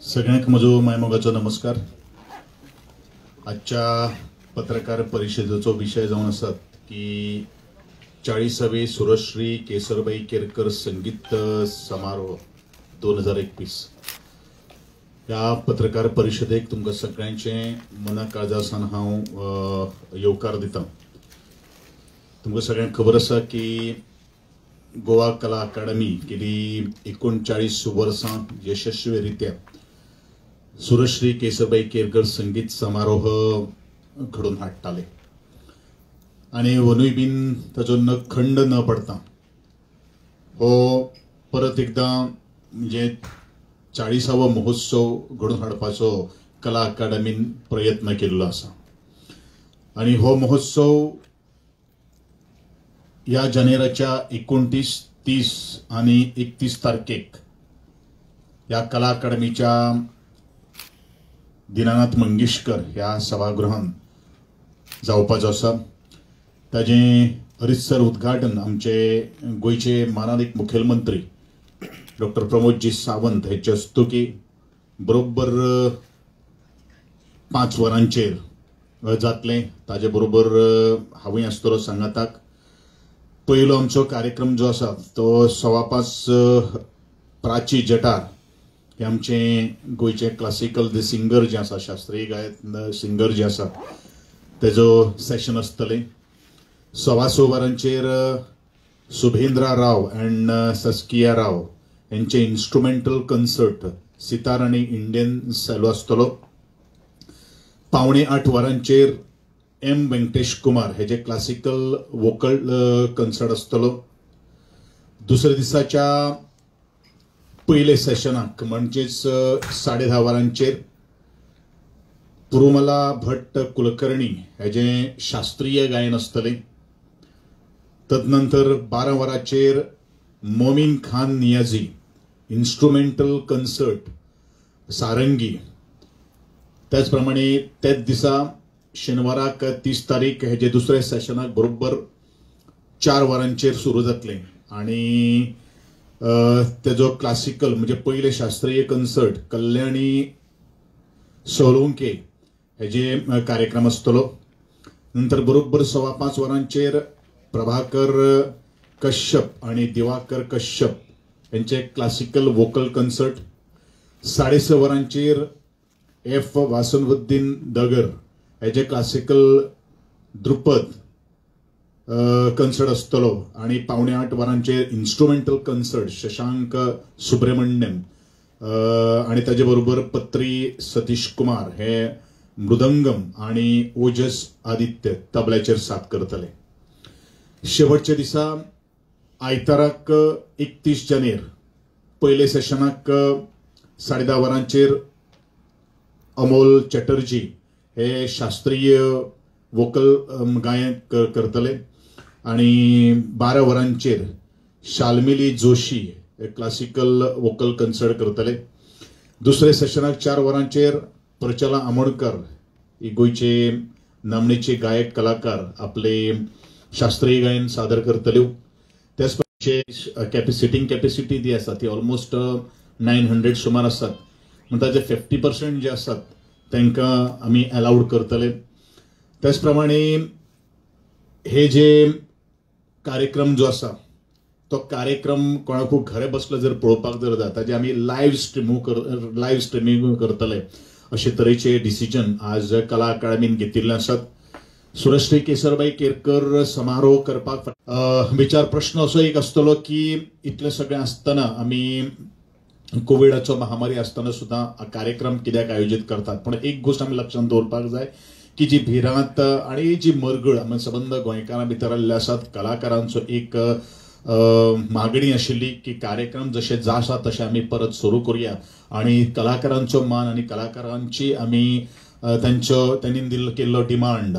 सगळ्यांक म्हजो मायमोगाचो नमस्कार। आजच्या पत्रकार परिशदेचो विषय जावन आसात की 40वे सुरश्री केसरबाई केरकर संगीत समारोह 2021 ह्या पत्रकार परिशदेक तुमकां सगळ्यांचे मना काळजासान हांव येवकार दिता। तुमकां सगळ्यांक खबर आसा की गोवा कला अकादमी गेली 39 वर्सां यशस्वीरित्या सुरश्री केसरबाई केरकर संगीत समारोह घडून हाडटाले आणि वनूय बीन ताचो न खंड न पडता हो परत एकदा म्हणजे 40वा महोत्सव घडून हाडपाचो कला अकादमीन प्रयत्न केल्लो आसा। आणि हो महोत्सव या जानेराच्या 29, 30 आणि 31 तारखेक या कला अकादमीच्या दीनानाथ मंगेशकर ह्या सभागृहान जावपाचो आसा। ताजे हरिसर उद्घाटन आमचे गोयचे माननीय मुखेलमंत्री डॉक्टर प्रमोदजी सावंत हेचे हस्तुकी बरोबर 5 वरांचेर जातले। ताजे बरोबर हांवूय आसतलो सांगाताक। पयलो आमचो कार्यक्रम जो आसा तो 5:15 प्राची जटार हे आमचे गोयचे क्लासिकल सिंगर जे आसा शास्त्रीय गायक सिंगर जे आसा तेजो सेशन आसतले। 6:15 वरांचेर शुभेंद्रा राव एंड सस्किया राव यांचे इन्स्ट्रुमेंटल कन्सर्ट सितार आणि इंडियन सेलो आसतलो। 7:45 वरांचेर एम वेंकटेश कुमार हे जे क्लासिकल वोकल कन्सर्ट आसतलो। दुसऱ्या दिसाच्या पहिले सेशनाक म्हणजेच 10:30 वरांचेर पुरुमला भट्ट कुलकर्णी हे जे शास्त्रीय गायन आसतले। तदनंतर 12 वरांचेर मोमीन खान नियाजी इन्स्ट्रुमेंटल कन्सर्ट सारंगी। त्याच प्रमाणे त्याच दिसा शेनवाराक 30 तारीख हे जे दुसरे सेशनाक बरोबर 4 वरांचेर सुरू जातले आणि तेजो क्लासिकल म्हणजे पहिले शास्त्रीय कन्सर्ट कल्याणी सोलुंके हे जे कार्यक्रम आसतलो। नंतर बरोबर 5:15 वरांचेर प्रभाकर कश्यप आणि दिवाकर कश्यप यांचे क्लासिकल वोकल कन्सर्ट। 6:30 वरांचेर एफ वासनुद्दीन दगर हे जे क्लासिकल ध्रुपद कन्सर्ट आसतलो। आणि 7:45 वरांचेर इन्स्ट्रुमेंटल कन्सर्ट शशांक सुब्रमण्यम आणि ताजे बरोबर पत्री सतीश कुमार हे मृदंगम आणि ओजस आदित्य तबल्याचेर साथ करतले। शेवटच्या दिसा आयताराक 31 जानेर पहिले सेशनाक 10:30 वरांचेर अमोल चॅटर्जी हे शास्त्रीय वोकल गायन करतले आणि 12 वरांचेर शाल्मिली जोशी हे क्लासिकल वोकल कन्सर्ट करतले। दुसरे सेशनाक 4 वरांचेर प्रचला आमोणकर ही गोयचे नामनेचे गायक कलाकार आपले शास्त्रीय गायन सादर करतल्यो। त्याच सिटींग कॅपॅसिटी जी आसा ती ऑलमोस्ट 900 सुमार आसात। म्हणटा जे 50% जे आसात तांकां आमी अलाउड करतले। त्याच प्रमाणे हे जे कार्यक्रम जो आसा तो कार्यक्रम कोणाकू घरे बसलो जर पळोवपाक जर जाता जे आमी लाईव्ह स्ट्रीमिंग करतले अशे तरेचे डिसिजन आज कला अकादमीन घेतिल्ले आसात। सुरश्री केसरबाई केरकर समारोह करपाक विचार प्रश्न असो एक आसतलो की इतले सगळे आसतना आमी कोविडाचो महामारी आसतना सुद्धा कार्यक्रम कित्याक आयोजित करतात। पण एक गोष्ट आमी लक्षात दवरपाक जाय की जी भिरांत आणि जी मरगळ संबंध गोंयकारां भितर आयिल्ले आसात कलाकारांचो एक मागणी आशिल्ली की कार्यक्रम जसे जाता तसे आमी परत सुरू करूया आणि कलाकारांचो मान आणि कलाकारांची आमी त्यांनी केल्लो डिमांड